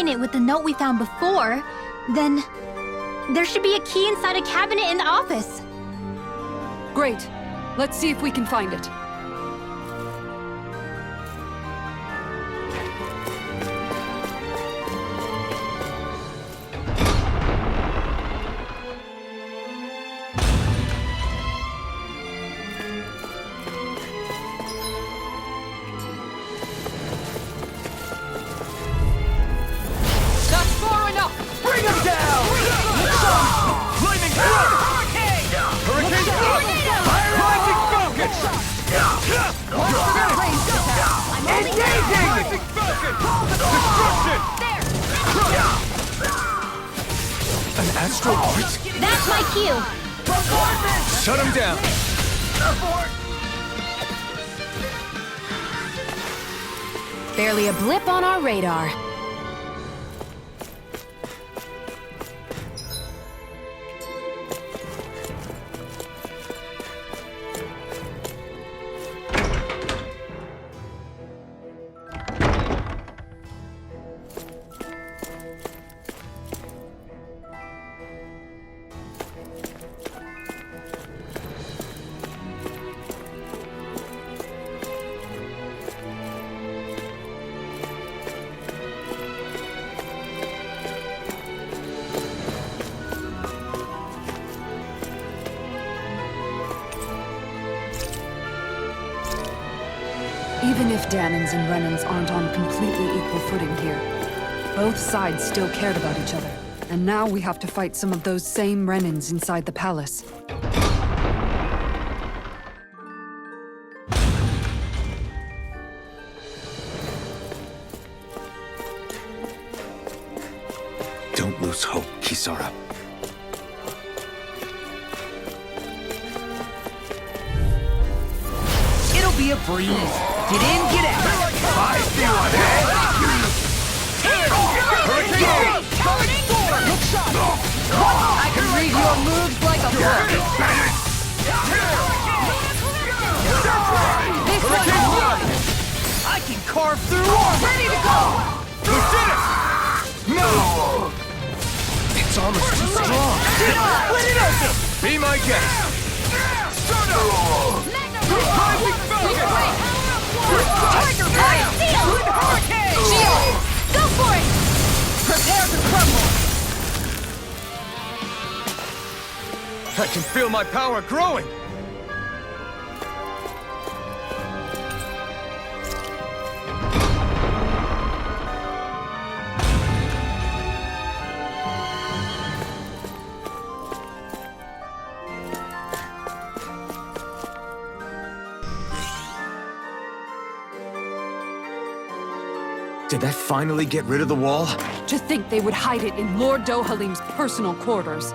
cabinet with the note we found before, then there should be a key inside a cabinet in the office. Great. Let's see if we can find it. An asteroid? That's my cue. Shut him down. Barely a blip on our radar. Even if Dammons and Renans aren't on completely equal footing here, both sides still cared about each other. And now we have to fight some of those same Renans inside the palace. Don't lose hope, Kisara. It'll be a breeze. Get in, get out. I see one, eh? Hurricane! Look shot. I can read your moves like a book. This one's mine. I can carve through armor. Ready to go. Lieutenant! No! It's almost too strong. Split it open. Be my guest. Start up! Rising Falcon! Tiger Blade! Hurricane! Shield! Go for it! Prepare to crumble! I can feel my power growing! Did that finally get rid of the wall? To think they would hide it in Lord Dohalim's personal quarters.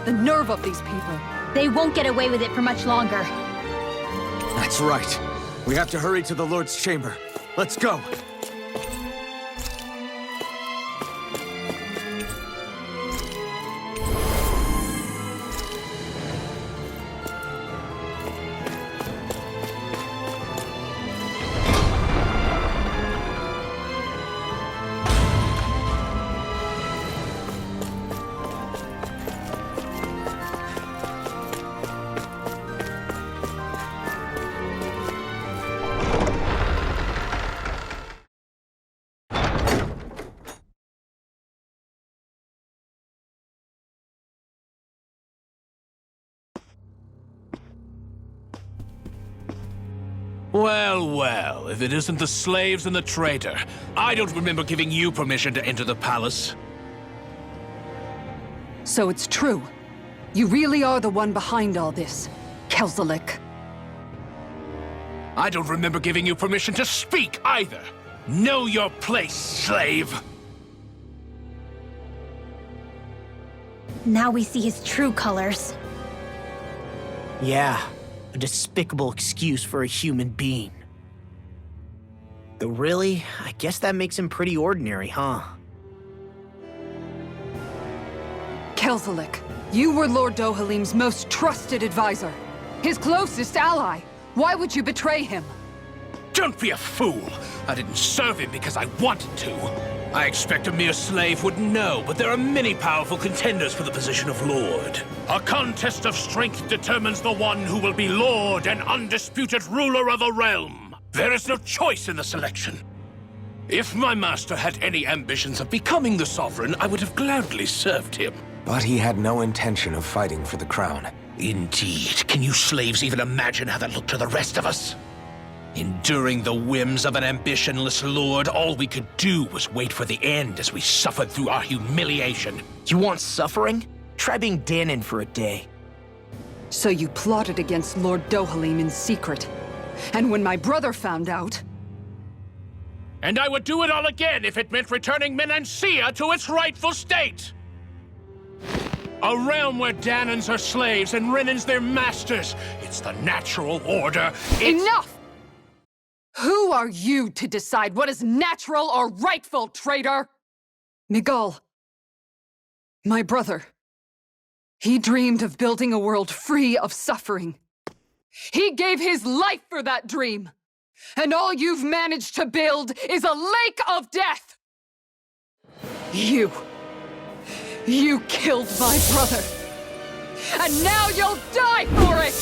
The nerve of these people. They won't get away with it for much longer. That's right. We have to hurry to the Lord's chamber. Let's go! Well, well, if it isn't the slaves and the traitor. I don't remember giving you permission to enter the palace. So it's true. You really are the one behind all this, Kelzelik. I don't remember giving you permission to speak either. Know your place, slave! Now we see his true colors. Yeah, a despicable excuse for a human being. Though really, I guess that makes him pretty ordinary, huh? Kelzelik, you were Lord Dohalim's most trusted advisor. His closest ally. Why would you betray him? Don't be a fool! I didn't serve him because I wanted to. I expect a mere slave wouldn't know, but there are many powerful contenders for the position of Lord. A contest of strength determines the one who will be Lord and undisputed ruler of a realm. There is no choice in the selection. If my master had any ambitions of becoming the sovereign, I would have gladly served him. But he had no intention of fighting for the crown. Indeed. Can you slaves even imagine how that looked to the rest of us? Enduring the whims of an ambitionless lord, all we could do was wait for the end as we suffered through our humiliation. You want suffering? Try being Danon for a day. So you plotted against Lord Dohalim in secret. And when my brother found out... And I would do it all again if it meant returning Menancia to its rightful state! A realm where Danons are slaves and Renans their masters. It's the natural order. Enough! Who are you to decide what is natural or rightful, traitor? Miguel, my brother, he dreamed of building a world free of suffering. He gave his life for that dream. And all you've managed to build is a lake of death! You killed my brother! And now you'll die for it!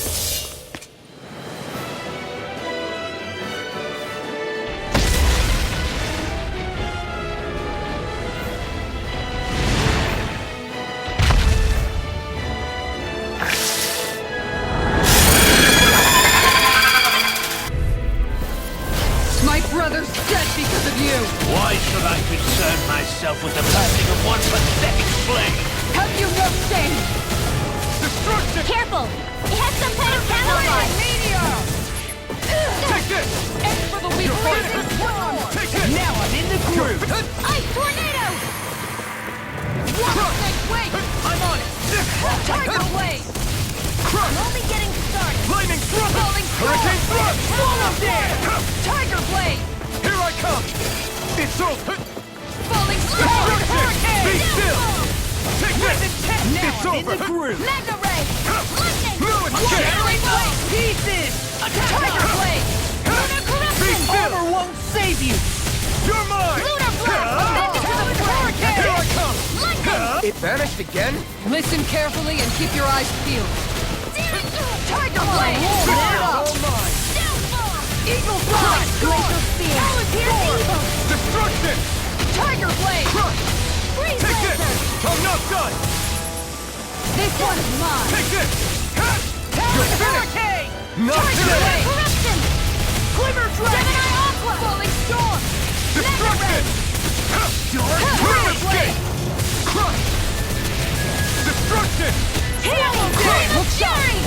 My brother's dead because of you! Why should I concern myself with the passing of one pathetic slave? Have you no shame? Destruction! Careful! It has some kind of camouflage! Take this! Aim for the weak point! Take this! Now I'm in the groove! Ice tornado! Wait! I'm on it! Tiger blade! I'm only getting started! Flaming thrust! Falling Hurricane thrust! Swallow dare! Tiger blade! Here I come! It's over! Falling storm! Hurricane! Be still! Take this! Now It's I'm in over! the groove! Mega ray! Lightning! Ruin Shattering blade! Pieces! Tiger blade! Lunar Be corruption! still! Armor won't save you! You're mine! Lunar blast! Bend it to the front! Here I come! Lightning! It vanished again? Listen carefully and keep your eyes peeled. Tiger blade! All mine! Downfall! Eagle fly! Glacial spear! Palantir's evil! Destruction! Tiger blade! Crush! Freeze Take this! laser! I'm not done! This one's mine! Take this! Talon hurricane! Not Tiger today! blade! Corruption! Glimmer dragon! Gemini Aqua! Falling storm! Destruction! Tiger blade! Crush! Destruction! Healing! Crush! Fury!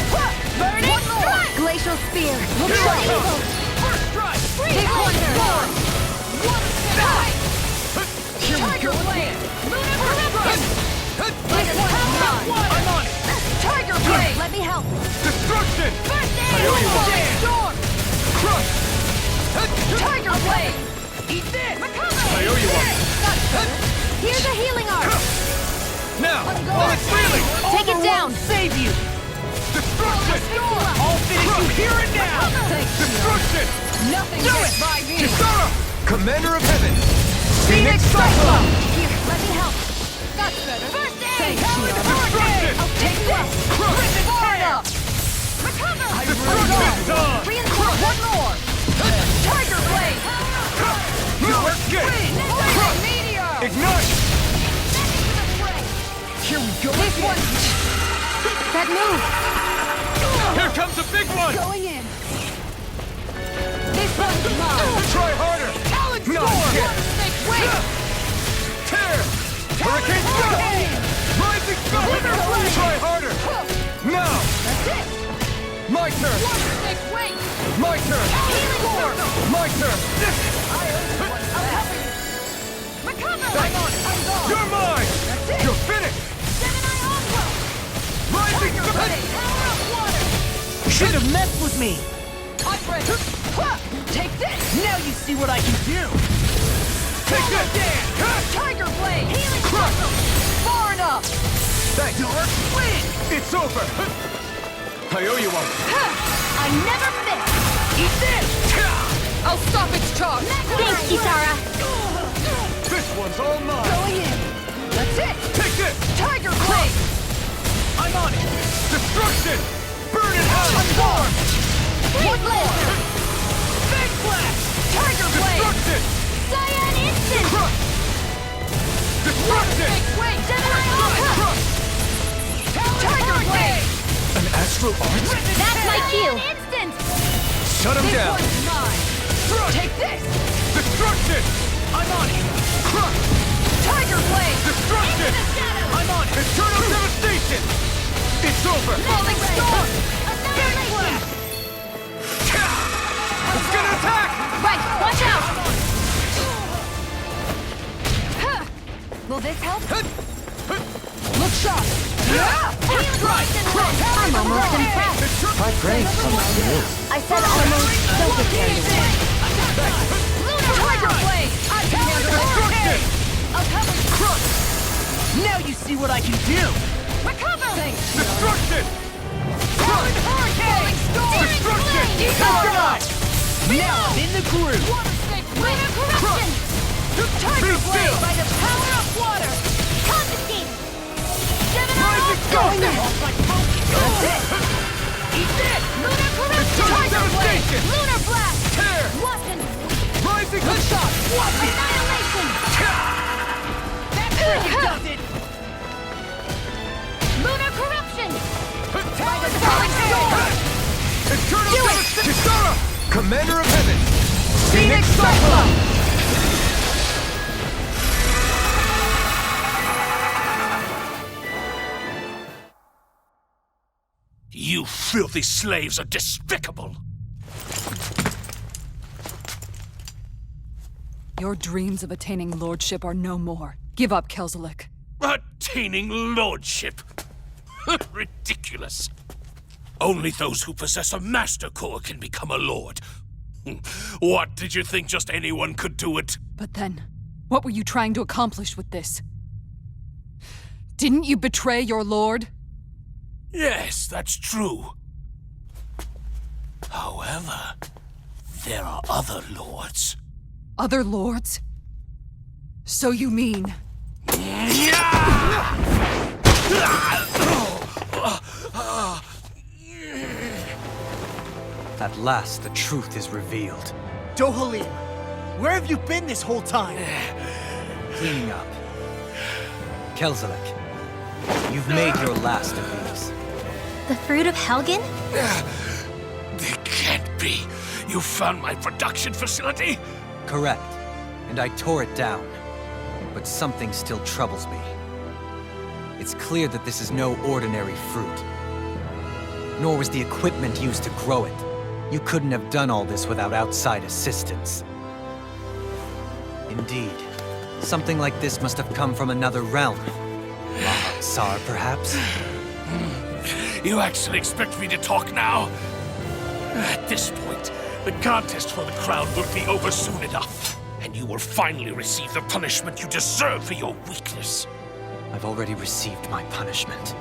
Burning strike! Glacial spear! Here I come! Evil! First strike! Freeze This one's laser! mine! One strike! Here we Tiger go blade! Lunar corruption! This one's mine! I'm on it! Tiger blade! Let me help! Destruction! First I aid! owe you one! Falling storm! Crush! Tiger blade! Eat this! I owe you one! Here's a healing arm! Now! While it's reeling! Take it down! Save you! Destruction! I'll finish you here and now! Destruction! Nothing Do gets it! by me! Kisara! Commander of Heaven! Phoenix Cyclone! Here, let me help! That's better! First aid! Thank you! Destruction! I'll take this! Crush! Fire! Recover! Destruction done! Reinforce! One more! Tiger blade! No escape! Blazing meteor! Ignite! Here we go This again! one! That move! Here comes a big one! Going in! This one's mine! Try harder! Talon Not storm! yet. Snake wing! Tear! Hurricane thrust! Rising sun! Try harder! Now! That's it! My turn! Snake wing! My turn! Healing circle! My turn! Recover! I'm on it! I'm gone! You're mine! That's it! You're finished! Gemini Aqua! Rising sun! Power of water! Should have messed with me! I'm ready! Take this! Now you see what I can do! Take this! Tiger blade! Healing Crush! circle! Far enough! Thanks! Dark wind! It's over! I owe you one! I never miss! Eat this! I'll stop its charge! Thanks, Kisara! This one's all mine! Going in! That's it! Take this! Tiger Blade! I'm on it! Destruction! Burn in hell! Absorb! One more! Big Blast! Tiger Blade! Destruction! Cyan Instant! Crush! Destruction! Wait! Gemini Alpha! Crush! Tiger Blade! An astral art? That's my cue! Instant! Shut him This down! one's mine! Crush! Take this! Destruction! I'm on it! Crush! Tiger Blade! Destruction! Into the shadows! I'm on it! Eternal devastation! It's over! Falling Storm! Annihilation! It's gonna attack! Right, watch out! Will this help? Look sharp! I'm almost impressed. My praise comes to you. I said almost, don't get carried away. Tiger Blade! I can handle Destruction! I'll cover you! Crush! Now you see what I can do! Recover! Destruction! Crush! Hurricane! Destruction! Crush! Now I'm in the groove! Water snake! Lunar corruption! Tiger Be Blade! still! By the power of water! Confiscate! Gemini Rising Alpha! Storm! That's it! Eat this! Lunar corruption! Eternal Tiger Blade! devastation! Lunar Blast! Tear! Watson! Rising shot! Watch it! Annihilation! Does it! Lunar corruption! Falling Storm! Eternal devastation! Kisara! Commander of Heaven! Phoenix Cyclone! You filthy slaves are despicable! Your dreams of attaining lordship are no more. Give up, Kelzelik. Attaining lordship! Ridiculous! Only those who possess a master core can become a lord. What, did you think just anyone could do it? But then, what were you trying to accomplish with this? Didn't you betray your lord? Yes, that's true. However, there are other lords. Other lords? So you mean... At last, the truth is revealed. Dohalim, where have you been this whole time? Cleaning up. Kelzelik, you've made your last of these. The fruit of Helgen? It can't be. You found my production facility? Correct. And I tore it down. But something still troubles me. It's clear that this is no ordinary fruit. Nor was the equipment used to grow it. You couldn't have done all this without outside assistance. Indeed. Something like this must have come from another realm. Tsar, perhaps? You actually expect me to talk now? At this point, the contest for the crown will be over soon enough, and you will finally receive the punishment you deserve for your weakness. I've already received my punishment.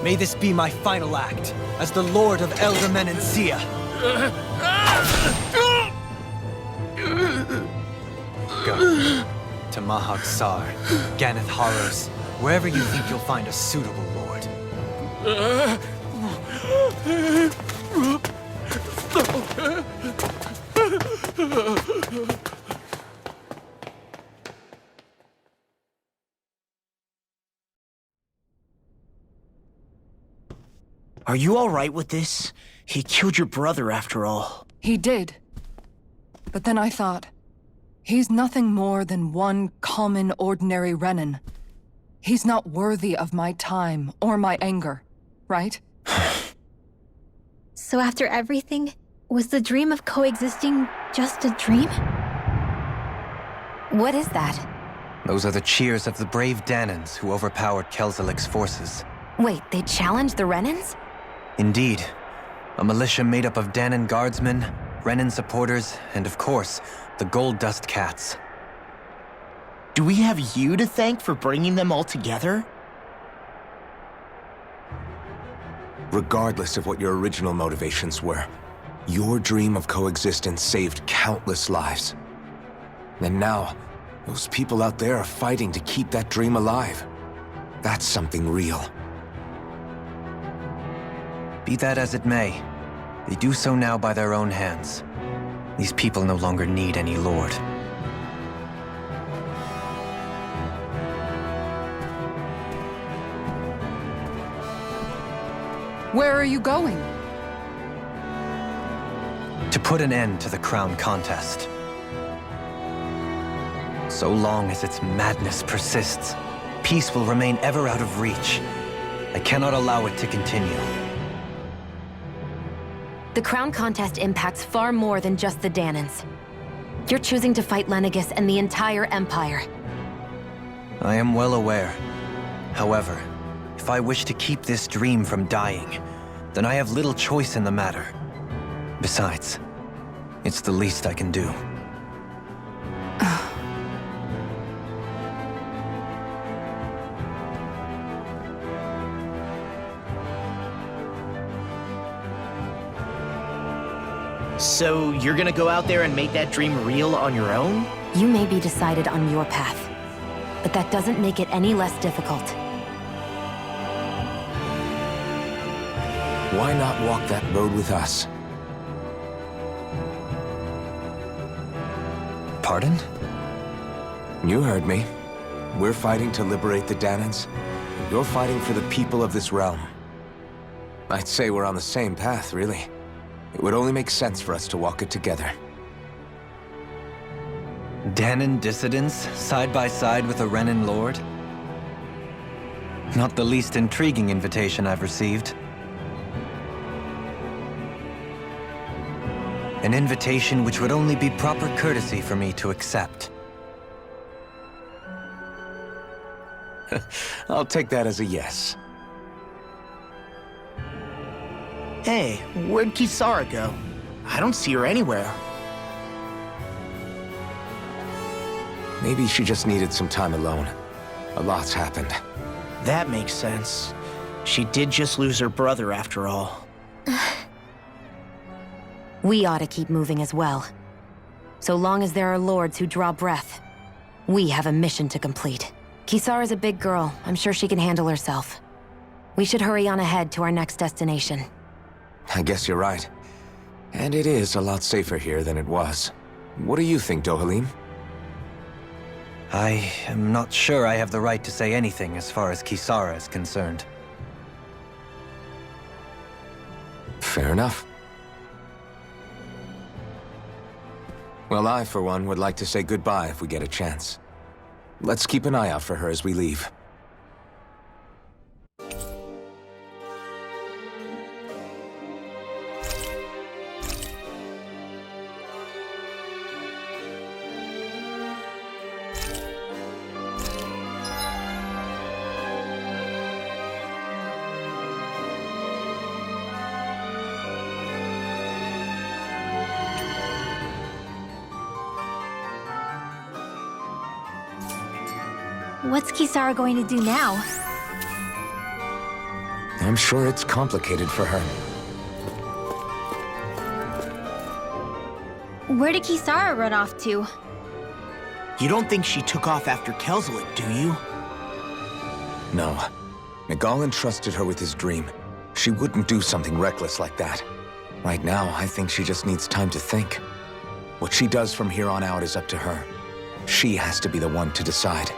May this be my final act, as the Lord of Elder Menancia. Go. To Mahag Sar, Ganeth Haros, wherever you think you'll find a suitable lord. Are you all right with this? He killed your brother after all. He did. But then I thought, he's nothing more than one common, ordinary Renin. He's not worthy of my time or my anger, right? So after everything, was the dream of coexisting just a dream? What is that? Those are the cheers of the brave Danans who overpowered Kelzelik's forces. Wait, they challenged the Renins? Indeed. A militia made up of Danan guardsmen, Renin supporters, and of course, the Gold Dust Cats. Do we have you to thank for bringing them all together? Regardless of what your original motivations were, your dream of coexistence saved countless lives. And now, those people out there are fighting to keep that dream alive. That's something real. Be that as it may, they do so now by their own hands. These people no longer need any lord. Where are you going? To put an end to the crown contest. So long as its madness persists, peace will remain ever out of reach. I cannot allow it to continue. The crown contest impacts far more than just the Danans. You're choosing to fight Lenegis and the entire Empire. I am well aware. However, if I wish to keep this dream from dying, then I have little choice in the matter. Besides, it's the least I can do. So you're gonna go out there and make that dream real on your own? You may be decided on your path, but that doesn't make it any less difficult. Why not walk that road with us? Pardon? You heard me. We're fighting to liberate the Danans. You're fighting for the people of this realm. I'd say we're on the same path, really. It would only make sense for us to walk it together. Danan dissidents, side by side with a Renan lord? Not the least intriguing invitation I've received. An invitation which would only be proper courtesy for me to accept. I'll take that as a yes. Hey, where'd Kisara go? I don't see her anywhere. Maybe she just needed some time alone. A lot's happened. That makes sense. She did just lose her brother after all. We ought to keep moving as well. So long as there are lords who draw breath, we have a mission to complete. Kisara's a big girl. I'm sure she can handle herself. We should hurry on ahead to our next destination. I guess you're right. And it is a lot safer here than it was. What do you think, Dohalim? I am not sure I have the right to say anything as far as Kisara is concerned. Fair enough. Well, I, for one, would like to say goodbye if we get a chance. Let's keep an eye out for her as we leave. What's Kisara going to do now? I'm sure it's complicated for her. Where did Kisara run off to? You don't think she took off after Kelzelik, do you? No. Nagal entrusted her with his dream. She wouldn't do something reckless like that. Right now, I think she just needs time to think. What she does from here on out is up to her. She has to be the one to decide.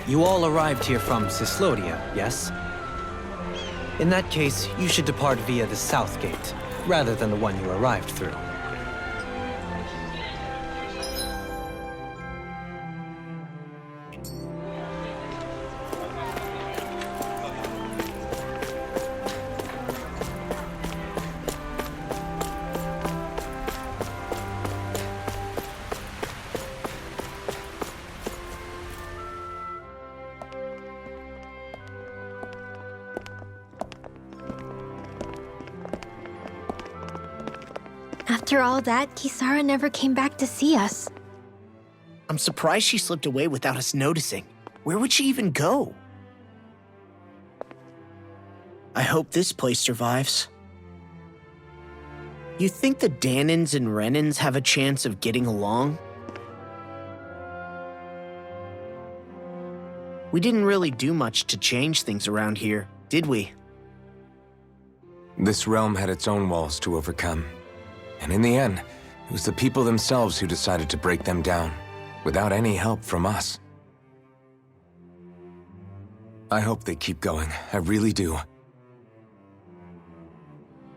You all arrived here from Cislodia, yes? In that case, you should depart via the south gate, rather than the one you arrived through. After all that, Kisara never came back to see us. I'm surprised she slipped away without us noticing. Where would she even go? I hope this place survives. You think the Danins and Renins have a chance of getting along? We didn't really do much to change things around here, did we? This realm had its own walls to overcome. And in the end, it was the people themselves who decided to break them down, without any help from us. I hope they keep going. I really do.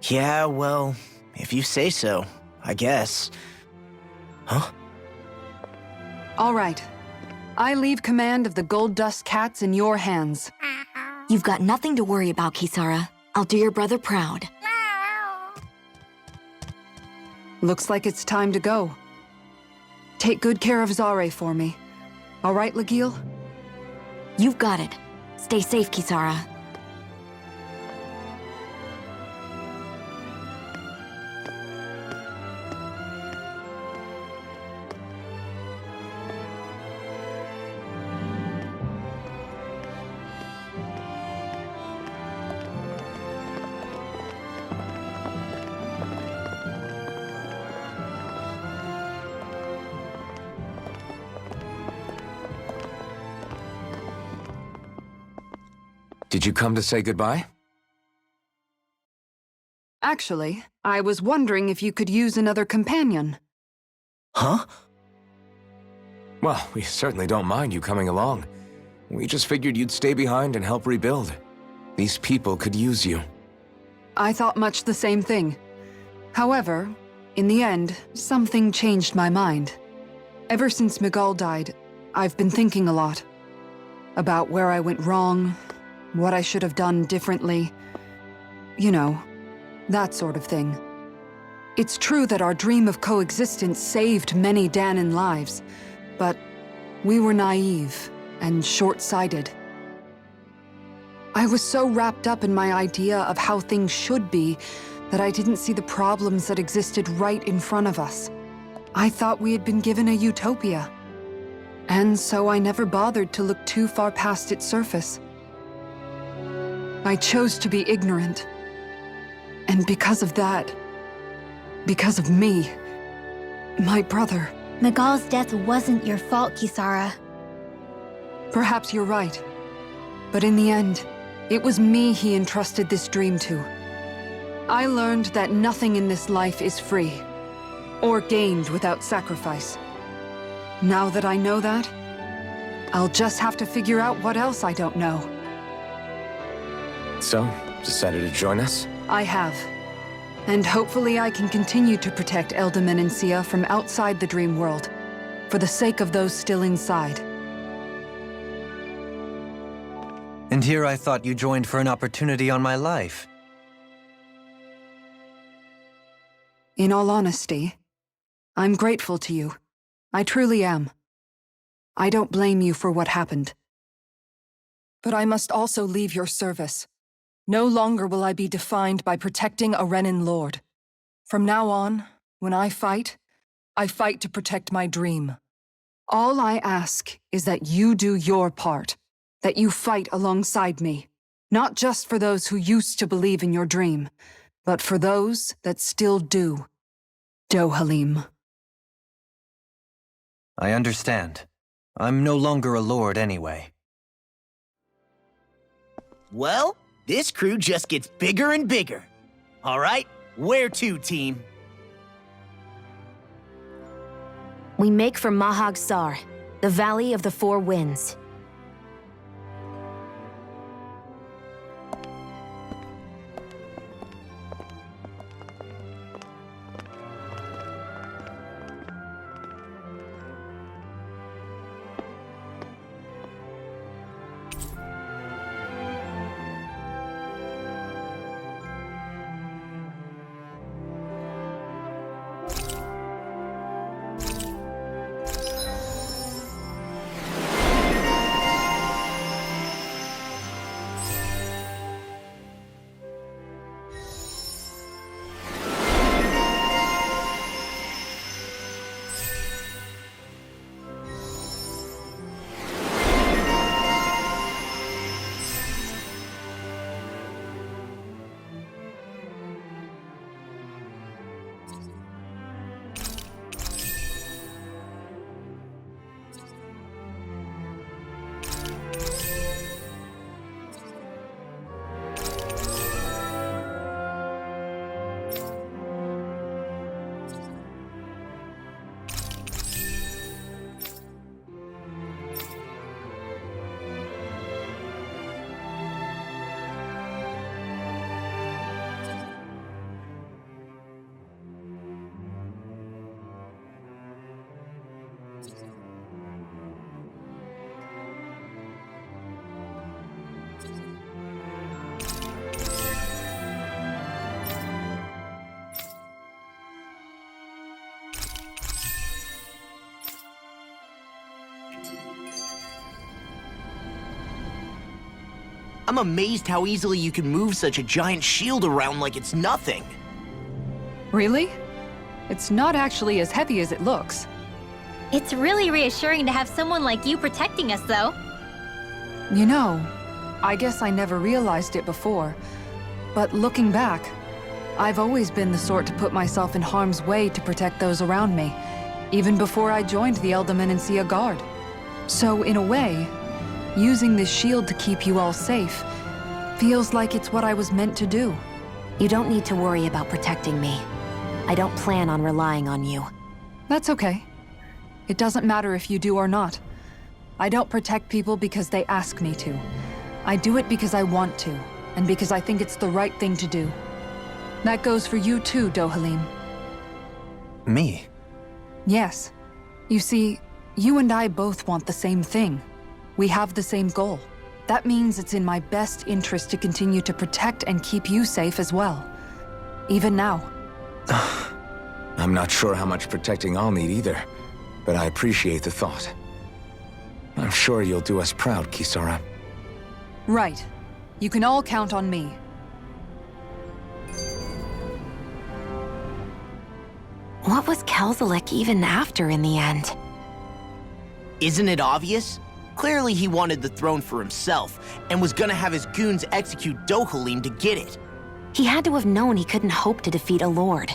Yeah, well, if you say so, I guess. Huh? All right. I leave command of the Gold Dust Cats in your hands. You've got nothing to worry about, Kisara. I'll do your brother proud. Looks like it's time to go. Take good care of Zare for me. All right, Legil? You've got it. Stay safe, Kisara. Did you come to say goodbye? Actually, I was wondering if you could use another companion. Huh? Well, we certainly don't mind you coming along. We just figured you'd stay behind and help rebuild. These people could use you. I thought much the same thing. However, in the end, something changed my mind. Ever since Miguel died, I've been thinking a lot. About where I went wrong, what I should have done differently. You know, that sort of thing. It's true that our dream of coexistence saved many Danin lives, but we were naive and short-sighted. I was so wrapped up in my idea of how things should be that I didn't see the problems that existed right in front of us. I thought we had been given a utopia. And so I never bothered to look too far past its surface. I chose to be ignorant. And because of that, because of me, my brother... Miguel's death wasn't your fault, Kisara. Perhaps you're right. But in the end, it was me he entrusted this dream to. I learned that nothing in this life is free, or gained without sacrifice. Now that I know that, I'll just have to figure out what else I don't know. So, decided to join us? I have. And hopefully I can continue to protect Eldaman and Sia from outside the dream world, for the sake of those still inside. And here I thought you joined for an opportunity on my life. In all honesty, I'm grateful to you. I truly am. I don't blame you for what happened. But I must also leave your service. No longer will I be defined by protecting a Renin lord. From now on, when I fight to protect my dream. All I ask is that you do your part, that you fight alongside me, not just for those who used to believe in your dream, but for those that still do. Dohalim. I understand. I'm no longer a lord anyway. Well, this crew just gets bigger and bigger. All right, where to, team? We make for Mahag Sar, the Valley of the Four Winds. I'm amazed how easily you can move such a giant shield around like it's nothing. Really? It's not actually as heavy as it looks. It's really reassuring to have someone like you protecting us, though. You know, I guess I never realized it before, but looking back, I've always been the sort to put myself in harm's way to protect those around me, even before I joined the Eldorman and Sea Guard. So, in a way, using this shield to keep you all safe feels like it's what I was meant to do. You don't need to worry about protecting me. I don't plan on relying on you. That's okay. It doesn't matter if you do or not. I don't protect people because they ask me to. I do it because I want to, and because I think it's the right thing to do. That goes for you too, Dohalim. Me? Yes. You see, you and I both want the same thing. We have the same goal. That means it's in my best interest to continue to protect and keep you safe as well. Even now. I'm not sure how much protecting I'll need either, but I appreciate the thought. I'm sure you'll do us proud, Kisara. Right. You can all count on me. What was Kelzelik even after in the end? Isn't it obvious? Clearly he wanted the throne for himself, and was gonna have his goons execute Dohalim to get it. He had to have known he couldn't hope to defeat a lord.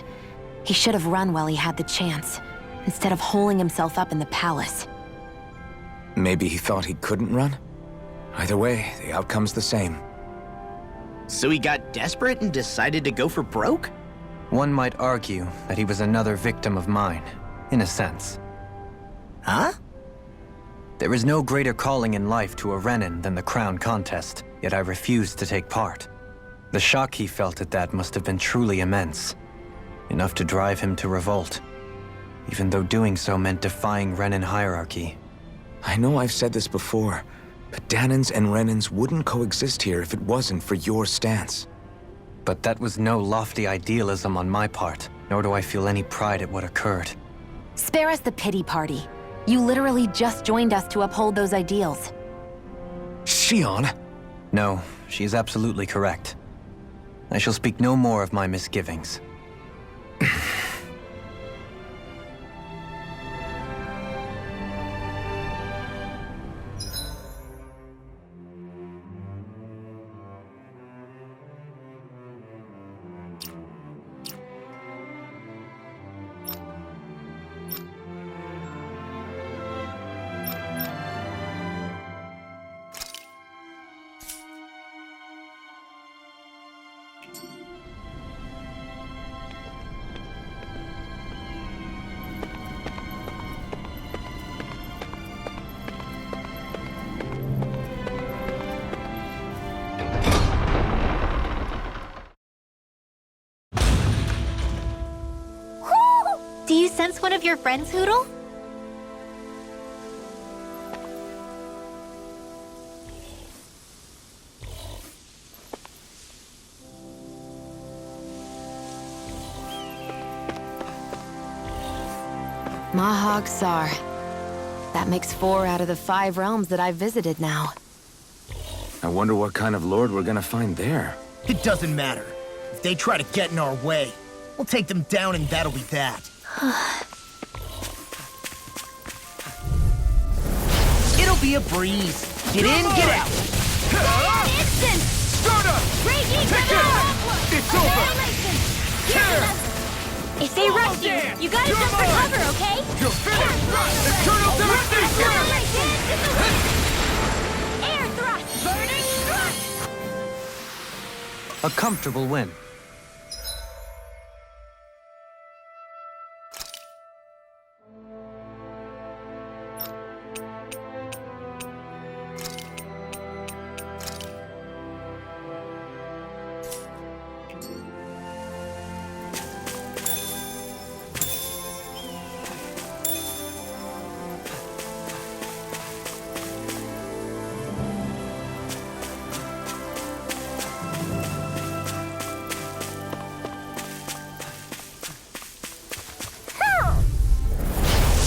He should have run while he had the chance, instead of holding himself up in the palace. Maybe he thought he couldn't run? Either way, the outcome's the same. So he got desperate and decided to go for broke? One might argue that he was another victim of mine, in a sense. Huh? There is no greater calling in life to a Renin than the crown contest, yet I refused to take part. The shock he felt at that must have been truly immense. Enough to drive him to revolt, even though doing so meant defying Renin hierarchy. I know I've said this before, but Danans and Renins wouldn't coexist here if it wasn't for your stance. But that was no lofty idealism on my part, nor do I feel any pride at what occurred. Spare us the pity party. You literally just joined us to uphold those ideals. Shion! No, she is absolutely correct. I shall speak no more of my misgivings. Do you sense one of your friends, Hootle? Mahag Sar. That makes 4 out of the 5 realms that I've visited now. I wonder what kind of lord we're gonna find there. It doesn't matter. If they try to get in our way, we'll take them down and that'll be that. It'll be a breeze. Get in, get out. Instant! Starter! Raging Take it! It's over! If they rush you, you gotta jump for cover, okay? You're finished! Eternal devastation! Air thrust! Burning thrust! A comfortable win.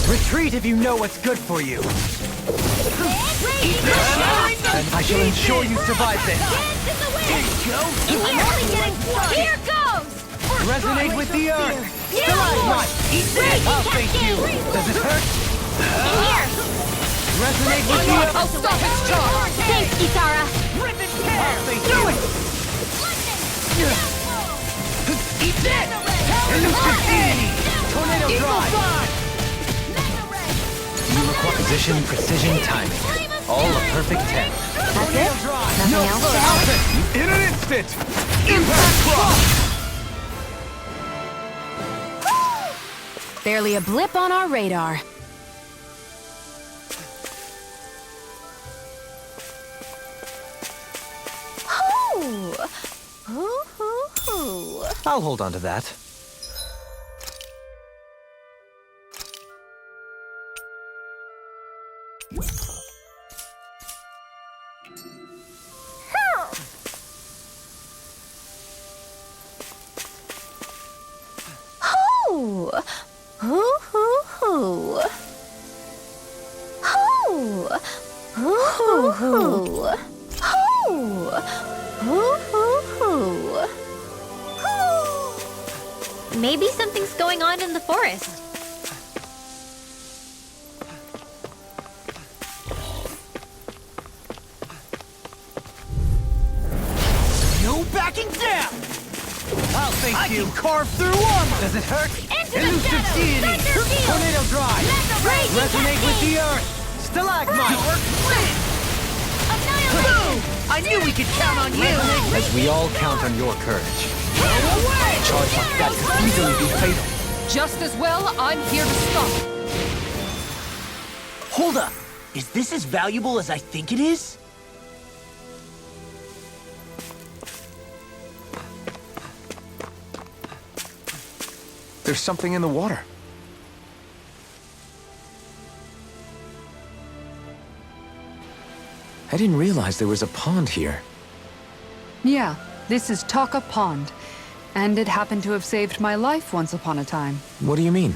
Retreat if you know what's good for you. Raging And I shall ensure you survive this. Here you go. Here goes. Resonate with the earth. Yeah, Stalagmite. Eat this. Oh, thank you. Does it hurt? Here. Resonate with the earth. I'll stop its charge! Thanks, Kisara. Oh, thank you. Eat this! Elucidate. Tornado drive. You require position, precision, timing. All a perfect 10. That's it? Nothing else to add? In an instant! Impact cross! Barely a blip on our radar. I'll hold on to that. Maybe something's going on in the forest. No backing down! I'll thank you. I can carve through armor! Does it hurt? Into the shadows! Elucidate. Thunder field! Tornado drive. Raging Resonate with the earth. Stalagmite. Boom! I knew we could count on you! As we all count on your courage. A charge like that could easily be fatal. Just as well, I'm here to stop. Hold up! Is this as valuable as I think it is? There's something in the water. I didn't realize there was a pond here. Yeah, this is Taka Pond. And it happened to have saved my life once upon a time. What do you mean?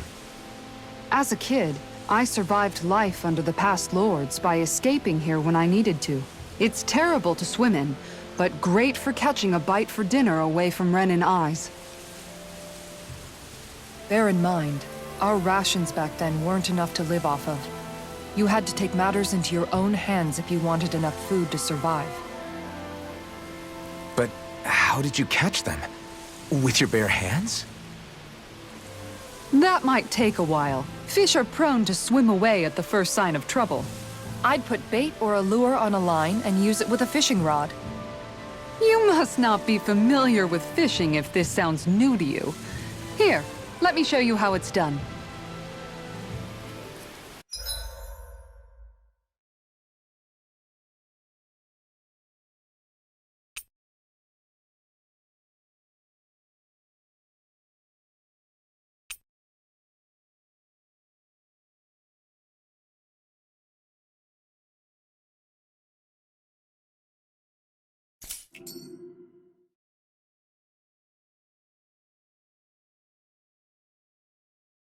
As a kid, I survived life under the past lords by escaping here when I needed to. It's terrible to swim in, but great for catching a bite for dinner away from Renin eyes. Bear in mind, our rations back then weren't enough to live off of. You had to take matters into your own hands if you wanted enough food to survive. But how did you catch them? With your bare hands? That might take a while. Fish are prone to swim away at the first sign of trouble. I'd put bait or a lure on a line and use it with a fishing rod. You must not be familiar with fishing if this sounds new to you. Here, let me show you how it's done.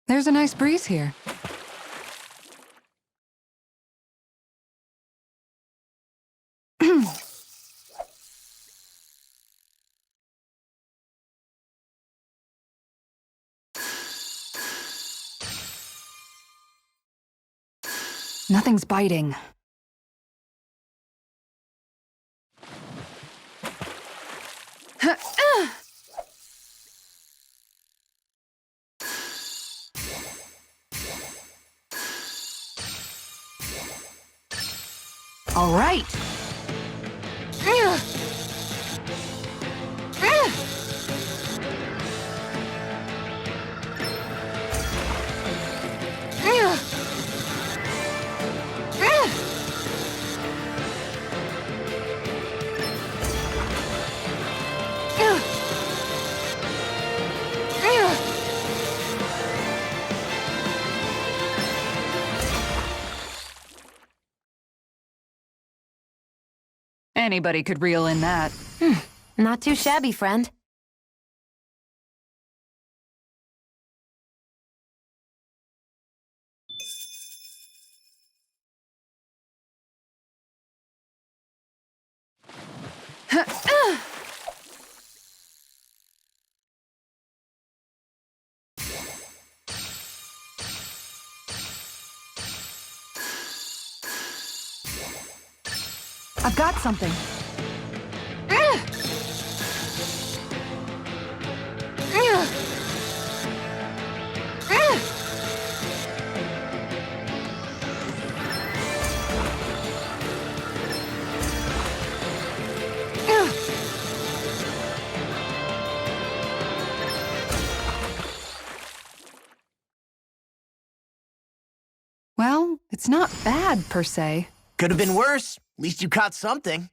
There's a nice breeze here. Nothing's biting. All right. Anybody could reel in that. Not too shabby, friend. I've got something. Well, it's not bad, per se. Could have been worse. At least you caught something.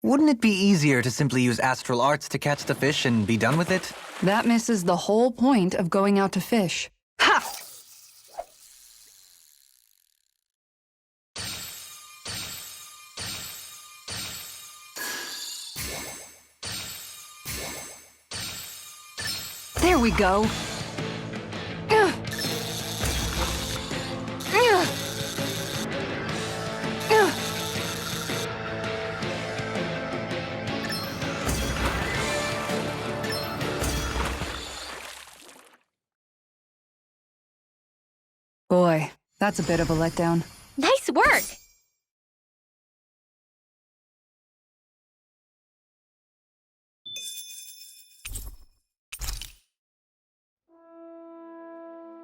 Wouldn't it be easier to simply use astral arts to catch the fish and be done with it? That misses the whole point of going out to fish. Ha! There we go. Boy, that's a bit of a letdown. Nice work!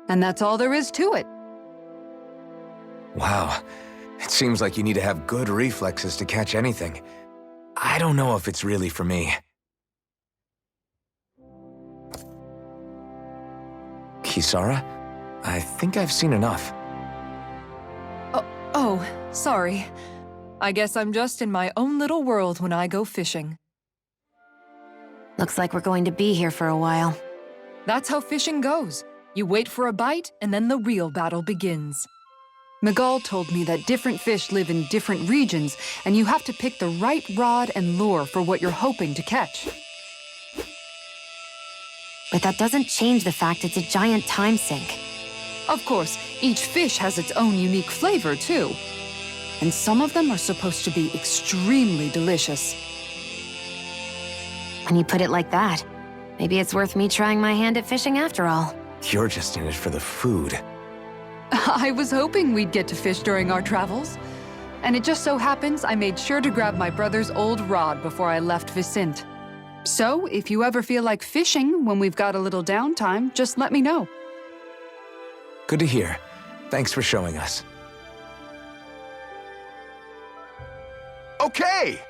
And that's all there is to it. Wow. It seems like you need to have good reflexes to catch anything. I don't know if it's really for me. Kisara? I think I've seen enough. Oh, sorry. I guess I'm just in my own little world when I go fishing. Looks like we're going to be here for a while. That's how fishing goes. You wait for a bite, and then the real battle begins. Miguel told me that different fish live in different regions, and you have to pick the right rod and lure for what you're hoping to catch. But that doesn't change the fact it's a giant time sink. Of course, each fish has its own unique flavor, too. And some of them are supposed to be extremely delicious. When you put it like that, maybe it's worth me trying my hand at fishing after all. You're just in it for the food. I was hoping we'd get to fish during our travels. And it just so happens I made sure to grab my brother's old rod before I left Vicente. So, if you ever feel like fishing when we've got a little downtime, just let me know. Good to hear. Thanks for showing us. Okay,